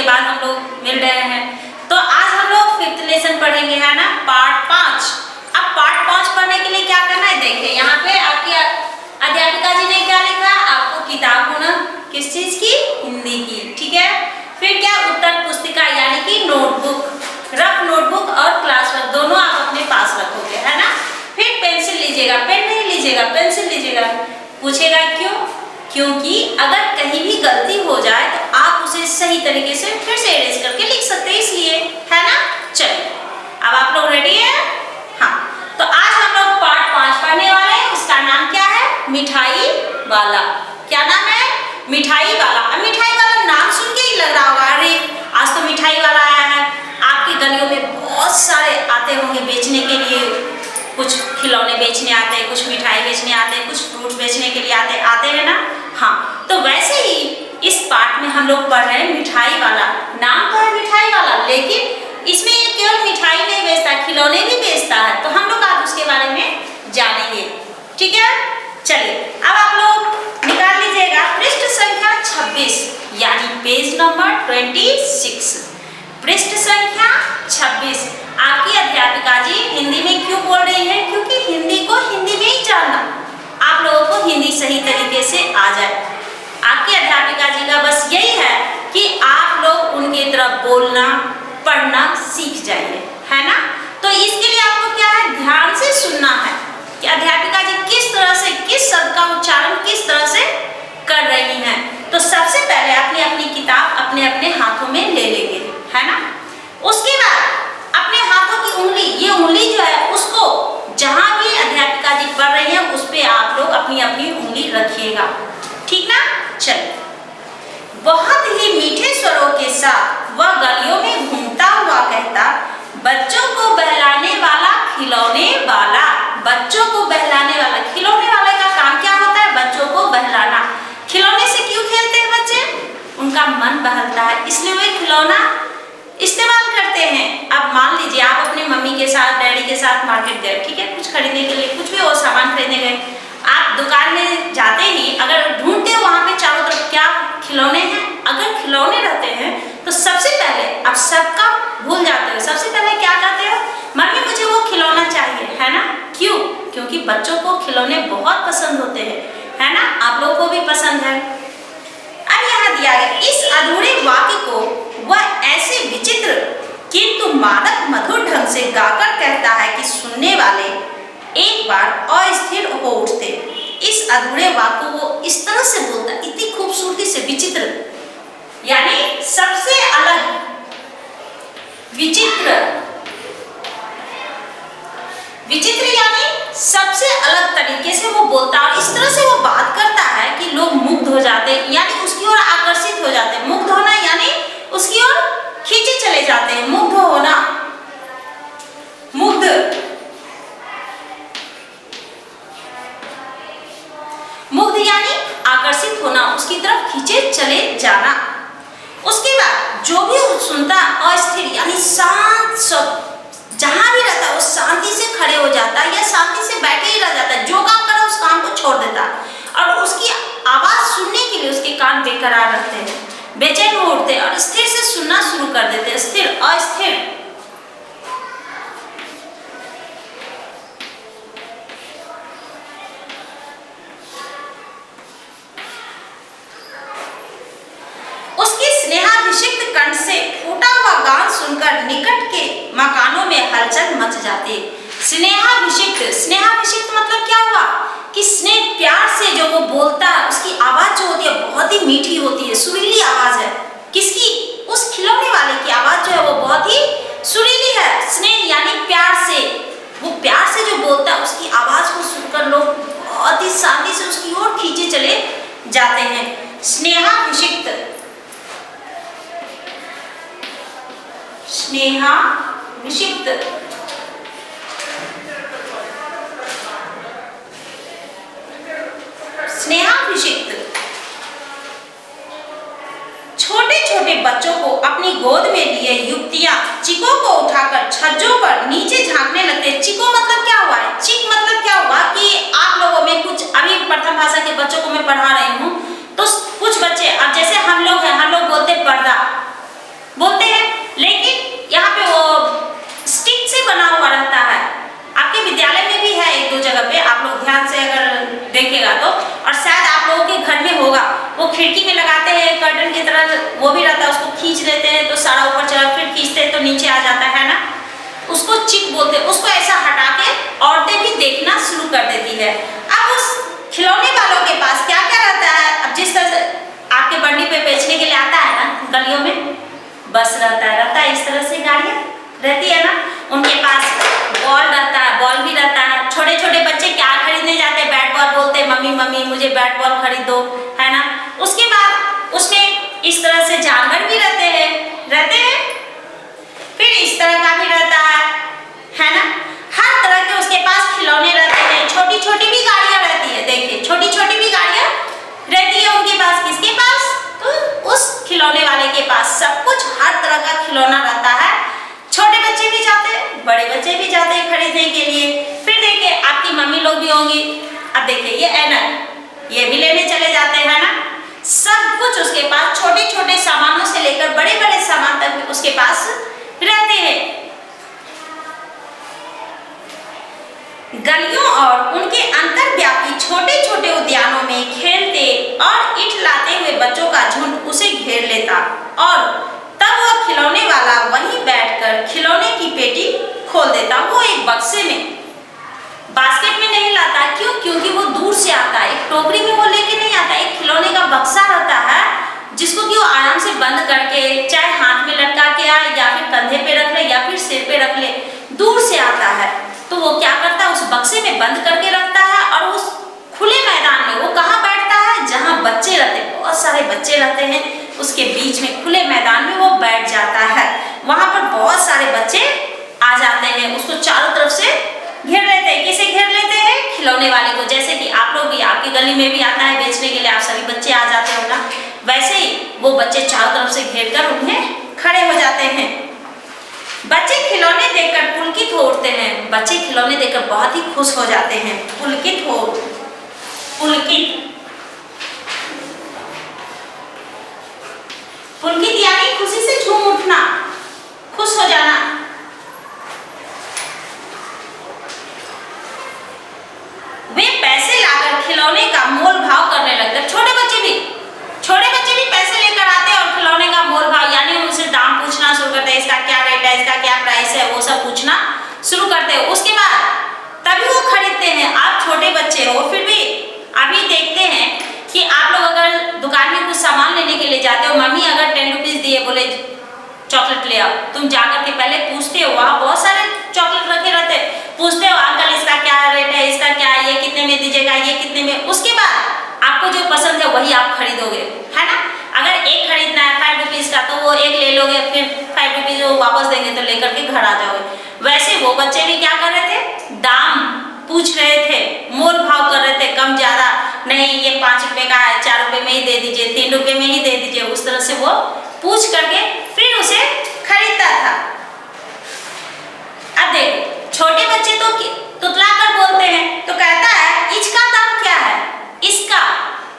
के बाद हम लोग मिल रहे हैं। तो आज हम लोग 5th लेसन पढ़ेंगे, है ना, पार्ट 5। अब पार्ट 5 पढ़ने के लिए क्या करना है, देखिए यहाँ पे आपकी अध्यापिका जी ने क्या लिखा, आपको किताब होना किस चीज की, हिंदी की, ठीक है। फिर क्या, उत्तर पुस्तिका यानी कि नोटबुक, रफ नोटबुक और क्लास वर्क दोनों आप अपने पास रखोगे, है ना। फिर पेंसिल लीजिएगा, पेन नहीं लीजिएगा, पेंसिल लीजिएगा। पूछेगा क्यों, क्योंकि अगर कहीं भी गलती हो जाए तो आप उसे सही तरीके से फिर से इरेज करके लिख सकते हैं, इसलिए, है ना। चलिए अब आप लोग रेडी हैं? हाँ, तो आज हम लोग पार्ट 5 पढ़ने वाले हैं। उसका नाम क्या है, मिठाई वाला। क्या नाम है, मिठाई वाला। अब मिठाई वाला नाम सुन के ही लग रहा होगा, अरे आज तो मिठाई वाला आया है। आपकी गलियों में बहुत सारे आते होंगे बेचने के लिए, कुछ खिलौने बेचने आते हैं, कुछ मिठाई बेचने आते हैं, कुछ फ्रूट्स बेचने के लिए आते हैं ना। हाँ, तो वैसे ही इस पार्ट में हम लोग पढ़ रहे हैं मिठाई वाला। नाम तो है मिठाई वाला, लेकिन इसमें ये केवल मिठाई नहीं बेचता, खिलौने भी बेचता है। तो हम लोग आज उसके बारे में जानेंगे, ठीक है। चलिए अब आप लोग निकाल लीजिएगा पृष्ठ संख्या 26 यानी पेज नंबर 26। पृष्ठ संख्या 26। आपकी अध्यापिका जी हिंदी में क्यों बोल रही है, क्योंकि हिंदी को हिंदी में ही जानना, आप लोगों को हिंदी सही तरीके से आ जाए। आपकी अध्यापिका जी का बस यही है कि आप लोग उनकी तरफ बोलना पढ़ना सीख जाइए, है ना। तो इसके लिए आपको क्या है, ध्यान से सुनना है कि अध्यापिका जी किस तरह से, किस शब्द का उच्चारण किस तरह से कर रही हैं। तो सबसे पहले अपनी अपनी किताब अपने अपने हाथों में ले लेंगे, है ना। उसके बाद अपने हाथों की उंगली, ये उंगली जो है उसको जहां भी अध्यापिका जी पढ़ रही हैं उस पे आप लोग अपनी अपनी उंगली रखिएगा, ठीक ना। चलिए, बहुत ही मीठे स्वरों के साथ वह गलियों में घूमता हुआ कहता, बच्चों को बहलाने वाला खिलौने वाला। बच्चों को बहलाने वाला, खिलौने वाले का काम क्या होता है, बच्चों को बहलाना। खिलौने से क्यों खेलते हैं बच्चे, उनका मन बहलता है, इसलिए वे खिलौना इस्तेमाल करते हैं। अब मान लीजिए आप अपने मम्मी के साथ, डैडी के साथ मार्केट गए, ठीक है, कुछ खरीदने के लिए, कुछ भी वो सामान खरीदने गए। आप दुकान में जाते ही अगर ढूंढते हो वहां पे चारों तरफ क्या खिलौने हैं, अगर खिलौने रहते हैं तो सबसे पहले आप सबका भूल जाते हो, सबसे पहले क्या कहते हो, मम्मी मुझे वो खिलौना चाहिए, है ना। क्यों, क्योंकि बच्चों को खिलौने बहुत पसंद होते हैं, है ना, आप लोगों को भी पसंद है। अब यहाँ दिया गया इस अधूरे वाक्य को वह ऐसे विचित्र किंतु मादक मधुर ढंग से गाकर कहता है कि सुनने वाले एक बार अस्थिर हो उठते। इस अधूरे वाक्य को वो इस तरह से बोलता है, इतनी खूबसूरती से, विचित्र यानी सबसे अलग, विचित्र, विचित्र यानी सबसे अलग तरीके से वो बोलता है और इस तरह से वो बात करता है कि लोग मुग्ध हो जाते, यानी उसकी ओर आकर्षित हो जाते हैं। मुग्ध होना यानी उसकी ओर खींचे चले जाते हैं, मुग्ध होना, मुग्ध, मुग्ध यानी आकर्षित होना, उसकी तरफ खींचे चले जाना। उसके बाद जो भी सुनता अस्थिर यानी शांत, सब जहां भी रहता है वो शांति से खड़े हो जाता है या शांति से बैठे ही रह जाता है, जो काम करे उस काम को छोड़ देता है और उसकी आवाज सुनने के लिए उसके कान बेकरार रहते हैं, बेचैन हो उठते हैं और स्थिर से सुनना शुरू कर देते हैं। स्थिर, अस्थिर, स्नेहाभिषिक्त कंठ से फूटा हुआ गान सुनकर निकट के मकानों में हलचल मच जाती। स्नेहाभिषिक्त, स्नेहाभिषिक्त मतलब क्या हुआ कि स्नेह प्यार से जो वो बोलता है उसकी आवाज जो होती है बहुत ही मीठी होती है, सुरीली आवाज है। किसकी, उस खिलौने वाले की आवाज जो है वो बहुत ही सुरीली है। स्नेह यानी प्यार से, वो प्यार से जो बोलता है उसकी आवाज को सुनकर लोग बहुत ही शांति से उसकी ओर खींचे चले जाते हैं। स्नेहाभिषिक्त, स्नेहाभिषिक्त, स्नेहाभिषिक्त छोटे छोटे बच्चों को अपनी गोद में लिए युवतियां चिकों को उठाकर छज्जों पर नीचे झांकने लगते। चिको मतलब क्या हुआ है, चिक मतलब क्या हुआ कि आप लोगों में कुछ, अभी प्रथम भाषा के बच्चों को मैं पढ़ा रही हूँ, तो कुछ बच्चे, अब जैसे हम लोग हैं, हम लोग बोलते पर्दा, वो खिड़की में लगाते हैं कर्टन की तरह, वो भी रहता है, उसको खींच लेते हैं तो सारा ऊपर चला, फिर खींचते हैं तो नीचे आ जाता है ना, उसको चिक बोलते हैं। उसको ऐसा हटा के औरतें भी देखना शुरू कर देती है। अब उस खिलौने वालों के पास क्या क्या रहता है, अब जिस तरह से आपके मंडी पे बेचने के लिए आता है ना गलियों में, बस रहता है इस तरह से गाड़ियाँ रहती है ना, उनके पास बॉल रहता है, बॉल भी रहता है। छोटे छोटे बच्चे क्या खरीदने जाते हैं, बैट बॉल बोलते हैं, मम्मी मम्मी मुझे बैट बॉल खरीद दो, है ना। उसके बाद उसमें इस तरह से जानवर भी रहते हैं, फिर इस तरह का भी रहता है ना। हर तरह के उसके पास खिलौने रहते हैं। छोटी छोटी भी गाड़ियाँ रहती है, देखिए छोटी छोटी भी गाड़ियाँ रहती है उनके पास। किसके पास? तो उस खिलौने वाले के पास सब कुछ, हर तरह का खिलौना रहता है। छोटे बच्चे भी जाते हैं, बड़े बच्चे भी जाते हैं खरीदने के लिए। फिर देखिए आपकी मम्मी लोग भी होंगी, अब देखिए ये ऐनक, ये भी लेने चले जाते हैं ना। सब कुछ उसके पास, छोटे छोटे सामानों से लेकर बड़े बड़े सामान तक उसके पास रहते हैं। गलियों और उनके अंतर्व्यापी छोटे छोटे उद्यानों में खेलते और ईंट लाते हुए बच्चों का झुंड उसे घेर लेता और तब वह खिलौने वाला वहीं बैठकर खिलौने की पेटी खोल देता। वो एक बक्से में, बास्केट में नहीं लाता, क्यों? क्योंकि वो दूर से आता है, एक टोकरी में वो लेके नहीं आता। एक खिलौने का बक्सा रहता है जिसको कि वो आराम से बंद करके, चाहे हाथ में लटका के आए या फिर कंधे पे रख ले या फिर सिर पे रख ले, दूर से आता है तो वो क्या करता है, उस बक्से में बंद करके रखता है और उस खुले मैदान में वो कहाँ बैठता है, जहाँ बच्चे रहते हैं, बहुत सारे बच्चे रहते हैं, उसके बीच में खुले मैदान में वो बैठ जाता है। वहां पर बहुत सारे बच्चे आ जाते हैं, उसको चारों तरफ से घेर लेते हैं। किसे घेर लेते हैं? खिलौने वाले को। जैसे कि आप लोग भी, आपकी गली में भी आता है बेचने के लिए, आप सभी बच्चे आ जाते हो ना, वैसे ही वो बच्चे चारों तरफ से घेर कर उन्हें खड़े हो जाते हैं। बच्चे खिलौने देखकर पुलकित हो उठते हैं। बच्चे खिलौने देखकर बहुत ही खुश हो जाते हैं, पुलकित यानी खुशी से झूम उठना, खुश हो जाना। वे पैसे लाकर खिलौने का मोल भाव करने लगते। छोटे बच्चे भी पैसे लेकर आते हैं और खिलौने का मोल भाव यानी उनसे दाम पूछना शुरू करते हैं, इसका क्या रेट है, इसका क्या प्राइस है, वो सब पूछना शुरू करते हैं। उसके बाद तभी वो खरीदते हैं। आप छोटे बच्चे हो, फिर भी अभी देखते हैं कि आप लोग अगर दुकान में कुछ सामान लेने के लिए जाते हो, मम्मी अगर 10 रुपीज दिए, बोले चॉकलेट ले आओ, तुम जाकर के पहले पूछते हो, वहाँ बहुत सारे चॉकलेट रखे रहते, पूछते हो अंकल इसका क्या रेट है, इसका क्या, ये कितने में दीजिएगा, ये कितने में। उसके बाद आपको जो पसंद है वही आप खरीदोगे, है ना। अगर एक खरीदना है 5 रुपीज का तो वो एक ले लोगे, फिर 5 रुपीज वो वापस देंगे तो लेकर के घर आ जाओगे। वैसे वो बच्चे भी क्या कर रहे थे, दाम पूछ रहे थे, मोल भाव कर रहे थे, कम ज्यादा नहीं, ये 5 रुपए का है, 4 रुपए में ही दे दीजिए, 3 रुपए में ही दे दीजिए। उस तरह से वो पूछ करके फिर उसे खरीदता था। अब देखो छोटे बच्चे तो तुतला कर बोलते हैं, तो कहता है इसका दाम क्या है, इसका।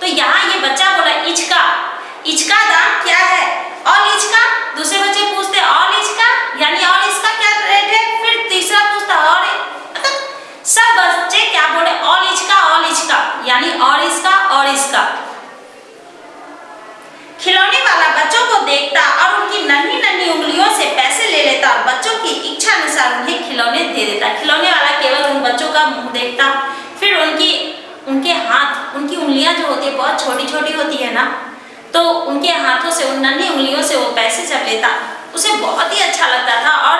तो यहाँ ये बच्चा बोला इसका दाम क्या है, और इसका। दूसरे बच्चे पूछते और इसका, यानी और इसका क्या रेट है। फिर तीसरा पूछता और, मतलब सब बच्चे क्या बोले, और इसका यानी और इसका। खिलौने वाला बच्चों को देखता और उनकी नन्ही नन्ही उंगलियों से पैसे ले लेता और बच्चों की इच्छा अनुसार उन्हें खिलौने दे देता। खिलौने वाला केवल उन बच्चों का मुंह देखता, फिर उनके हाथ, उनकी उंगलियां जो होती है बहुत छोटी छोटी होती है ना, तो उनके हाथों से, उन नन्ही उंगलियों से वो पैसे जब लेता, उसे बहुत ही अच्छा लगता था। और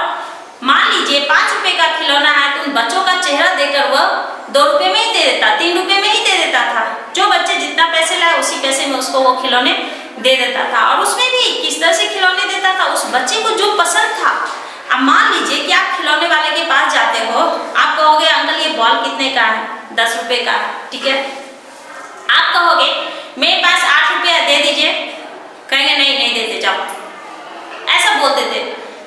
मान लीजिए 5 रुपए का खिलौना है तो उन बच्चों का चेहरा देखकर वह 2 रुपए में ही दे देता, 3 रुपए में ही दे देता था। जो बच्चे जितना पैसे लाए उसी पैसे में उसको वो खिलौने दे देता था। और उसमें भी किस तरह से खिलौने देता था, उस बच्चे को जो पसंद था। अब मान लीजिए कि आप खिलौने वाले के पास जाते हो, आप कहोगे अंकल ये बॉल कितने का है, 10 रुपए का है, ठीक है। आप कहोगे मेरे पास 8 रुपया दे दीजिए, कहेंगे नहीं देते जाओ, ऐसा बोल देते।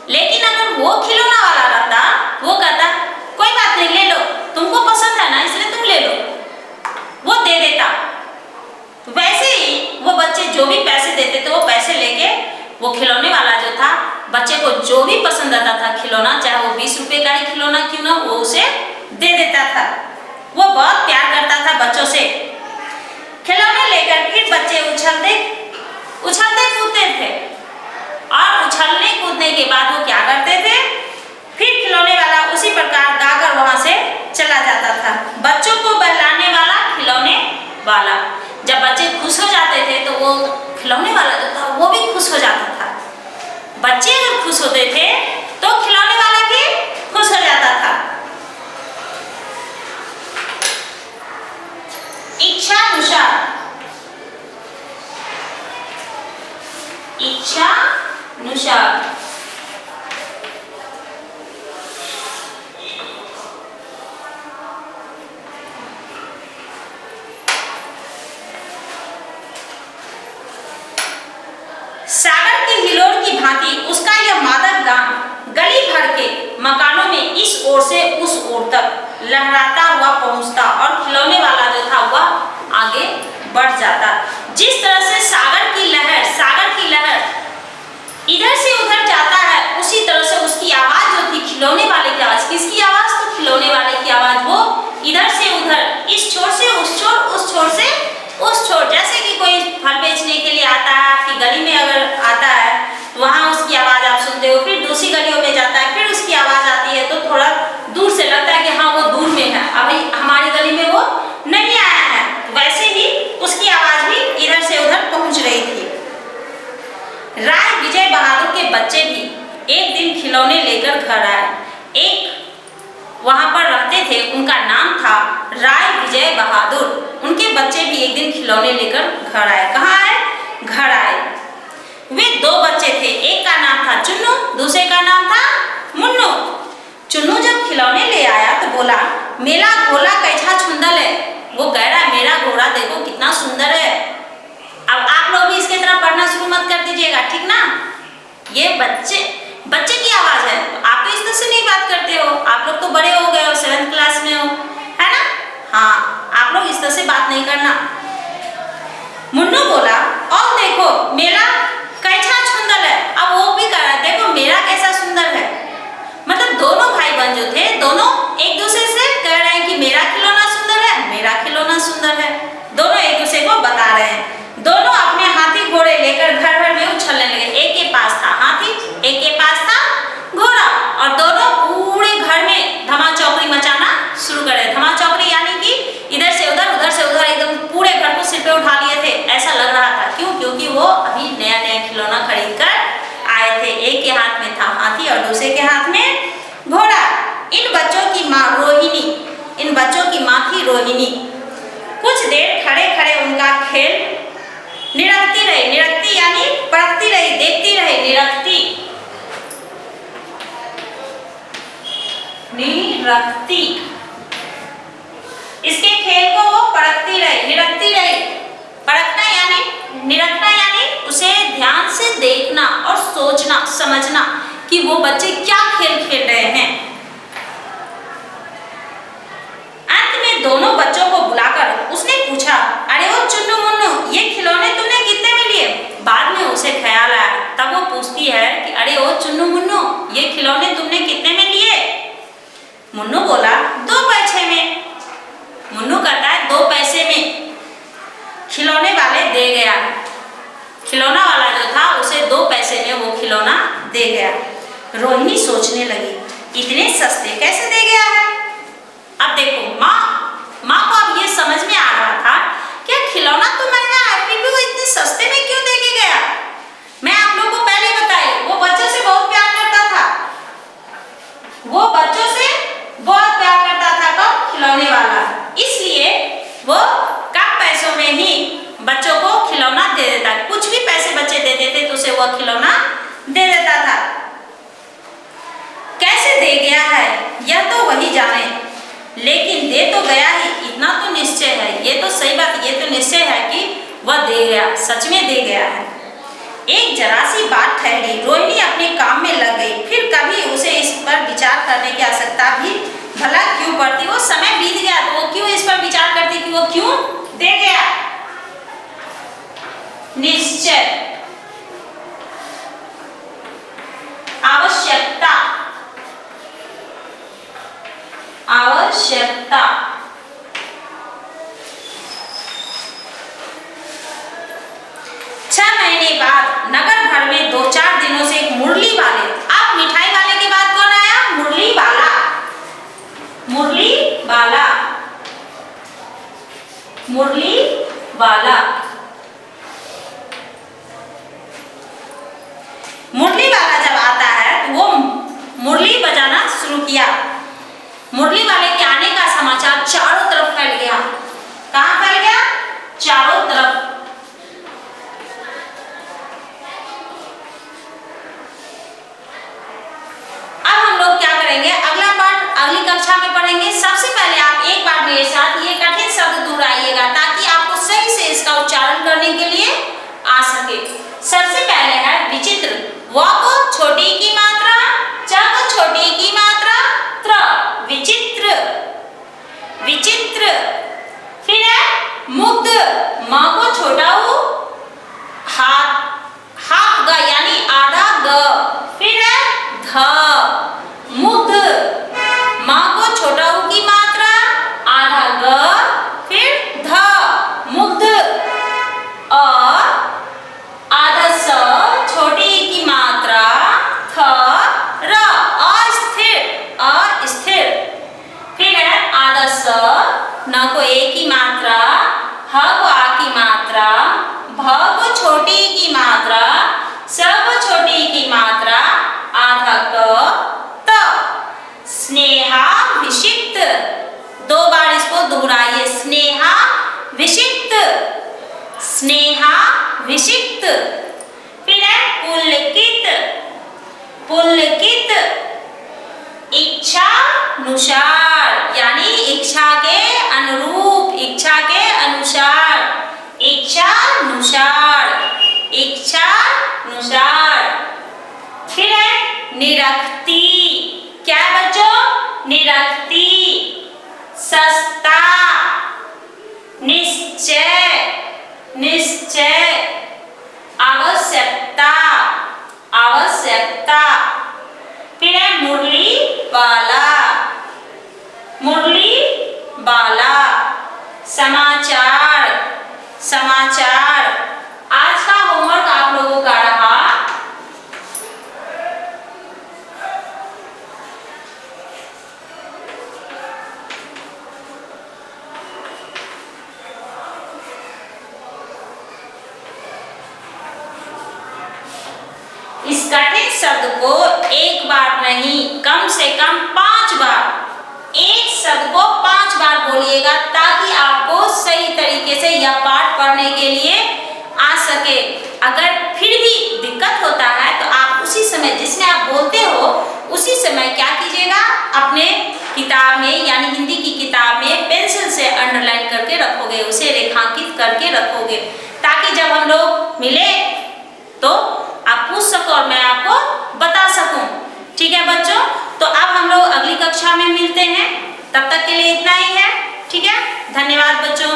लेकिन अगर वो खिलौना वाला रहता, वो कहता कोई बात नहीं, ले लो, तुमको पसंद है ना इसलिए तुम ले लो, वो दे देता। वैसे ही वो बच्चे जो भी पैसे देते थे, वो पैसे लेके वो खिलौने वाला जो था, बच्चे को जो भी पसंद आता था खिलौना, चाहे वो 20 रुपए का ही खिलौना क्यों ना, वो उसे दे देता था। वो बहुत प्यार करता था बच्चों से। खिलौने लेकर फिर बच्चे उछलते वाला। जब बच्चे खुश हो जाते थे तो वो खिलौने वाला जो था वो भी खुश हो जाता था। बच्चे अगर खुश होते थे तो खिलौने वाला भी खुश हो जाता था। इच्छानुसार, इच्छानुसार सागर की हिलोर की भांति उसका यह मादक गान गली भर के मकानों में इस ओर से उस ओर तक लहराता हुआ पहुंचता और खिलौने वाला जो था वह आगे बढ़ जाता। जिस तरह से सागर की लहर इधर से उधर जाता है, उसी तरह से उसकी आवाज जो थी खिलौने वाले की आवाज, किसकी आवाज? तो खिलौने वाले की आवाज वो इधर से उधर, इस छोर से उस छोर, उस छोर से उस छोर। जैसे कि कोई फल बेचने के लिए आता है, आपकी गली में अगर आता है तो वहां उसकी आवाज आप सुनते हो, फिर दूसरी गलियों में जाता है, फिर उसकी आवाज आती है तो थोड़ा दूर से लगता है कि हाँ वो दूर में है, अभी हमारी गली में वो नहीं आया है। वैसे ही उसकी आवाज भी इधर से उधर पहुंच रही थी। राय विजय बहादुर के बच्चे भी एक दिन खिलौने लेकर घर आए। एक वहां पर रहते थे, उनका नाम था राय विजय बहादुर। उनके बच्चे भी एक दिन खिलौने लेकर घर आए। कहाँ आए? घर आए। वे दो बच्चे थे, एक का नाम था चुन्नू, दूसरे का नाम था मुन्नू। चुन्नू जब खिलौने ले आया तो बोला, मेरा घोड़ा कैसा सुंदर है। वो कह रहा है मेरा घोड़ा देखो कितना सुंदर है। अब आप लोग भी इसके तरह पढ़ना शुरू मत कर दीजिएगा, ठीक ना? ये बच्चे की आवाज है, तो आप तो इस तरह से नहीं बात करते हो। आप लोग तो बड़े हो गए हो, 7th क्लास में हो, है ना? हाँ, आप लोग इस तरह से बात नहीं करना। मुन्नू बोला, और देखो मेरा कैसा सुंदर है। अब वो भी कह रहा है देखो मेरा कैसा सुंदर है। मतलब दोनों भाई बहन जो थे, दोनों एक दूसरे से कह रहे हैं कि मेरा खिलौना सुंदर है, मेरा खिलौना सुंदर है। दोनों एक दूसरे को बता रहे हैं। दोनों अपने हाथी घोड़े लेकर घर भर में उछलने लगे। एक के पास था हाथी, एक के पास था घोड़ा, और दोनों पूरे घर में धमाचौकड़ी मचाना शुरू करे। धमाचौकड़ी यानी कि इधर से उधर, उधर से उधर, एकदम पूरे घर को सिर पे उठा लिए थे, ऐसा लग रहा था। क्यों? क्योंकि वो अभी नया नया खिलौना खरीद कर आए थे। एक के हाथ में था हाथी और दूसरे के हाथ में घोड़ा। इन बच्चों की माँ थी रोहिणी। कुछ देर खड़े खड़े उनका खेल निरखती रही। निरखती यानी परखती रही, देखती रही। निरखती इसके खेल को वो परखती रही, निरखती रही। परखना यानी उसे ध्यान से देखना और सोचना, समझना कि वो बच्चे क्या खेल खेल रहे हैं। अंत में दोनों बच्चों को बुलाकर उसने पूछा, अरे वो चुन्नू मुन्नू, ये खिलौने तुमने कितने में लिए? बाद में उसे ख्याल आया, तब वो पूछती है कि अरे वो चुन्नू मुन्नू, ये खिलौने तुमने कितने में लिए? मुन्नू बोला 2 पैसे में। मुन्नू कहता है 2 पैसे में। खिलौने वाले दे गया। खिलौना वाला जो था उसे 2 पैसे में वो खिलौना दे गया। रोहिणी सोचने लगी, इतने सस्ते कैसे दे गया है? अब देखो माँ को अब ये समझ में आ रहा था कि खिलौना तो महंगा है, फिर भी वो इतने सस्ते में क्यों दे के गया। मैं आप लोगों को पहले बताई, वो बच्चों से बहुत प्यार करता था। वो बच्चों से बहुत प्यार करता था। कब? खिलौने वाला। इसलिए वो कम पैसों में ही बच्चों को खिलौना दे देता। कुछ भी पैसे बच्चे देते थे तो उसे वो खिलौना दे देता था। कैसे दे गया है यह तो वही जाने, लेकिन दे तो गया ही, इतना तो निश्चय है। ये तो सही बात, ये तो निश्चय है कि वह दे गया, सच में दे गया है। एक जरा सी बात ठहरी, रोहिणी अपने काम में लग गई। फिर कभी उसे इस पर विचार करने की आवश्यकता भी भला क्यों पड़ती? वो समय बीत गया तो वो क्यों इस पर विचार करती कि वो क्यों दे गया? निश्चय, आवश्यकता, आवश्यकता। 6 महीने बाद नगर भर में 2-4 दिनों से एक मुरली वाले, आप मिठाई वाले के बाद कौन आया? मुरली वाला। मुरली वाला, मुरली वाला। मुरली वाला जब आता है तो वो मुरली बजाना शुरू किया। मुरली वाले के आने का समाचार चारों तरफ फैल गया। कहाँ फैल गया? चारों तरफ। अब हम लोग क्या करेंगे, अगला पार्ट अगली कक्षा में पढ़ेंगे। सबसे पहले आप एक बार मेरे साथ ये कठिन शब्द दोहराइएगा ताकि आपको सही से इसका उच्चारण करने के लिए आ सके। सबसे पहले है विचित्र। व को छोटी की मात्रा, च को छोटी की मात्रा, त्र, विचित्र, विचित्र। फिर है मुग्ध। म को छोटा उ, हाफ ग यानी आधा ग। फिर है ध, मुग्ध। म को छोटा उ की मात्रा, आधा ग, फिर ध, मुग्ध। और आधा स, छोटी की मात्रा, थ, र, अस्थिर, अस्थिर। फिर है आधा स, न को ए की मात्रा, ह को आ की मात्रा, भ को छोटी की मात्रा, स को छोटी की मात्रा, आधा क, त। स्नेहा विषिक्त। दो बार इसको दोहराइए। स्नेहा विषिक्त, स्नेहा विषिक्त। फिर है पुलकित। पुलकित, इच्छानुसार यानी इच्छा के अनुरूप, इच्छा के अनुसार, इच्छानुसार, इच्छानुसार। फिर है निरक्ति। क्या है बच्चों? निरक्ति। सस्ता, निश्चय, निश्चय। आवश्यकता, आवश्यकता। फिर है मुरली वाला, मुरली वाला। समाचार, समाचार। आज का होमवर्क आप लोगों का रहा इस कठिन शब्द को एक बार नहीं, कम से कम 5 बार, एक शब्द को 5 बार बोलिएगा ताकि आपको सही तरीके से यह पाठ पढ़ने के लिए आ सके। अगर फिर भी दिक्कत होता है तो आप उसी समय जिसमें आप बोलते हो उसी समय क्या कीजिएगा, अपने किताब में यानी हिंदी की किताब में पेंसिल से अंडरलाइन करके रखोगे, उसे रेखांकित करके रखोगे ताकि जब हम लोग मिले तो आप पूछ सको और मैं आपको बता सकूं। ठीक है बच्चों, तो अब हम लोग अगली कक्षा में मिलते हैं। तब तक के लिए इतना ही है। ठीक है, धन्यवाद बच्चों।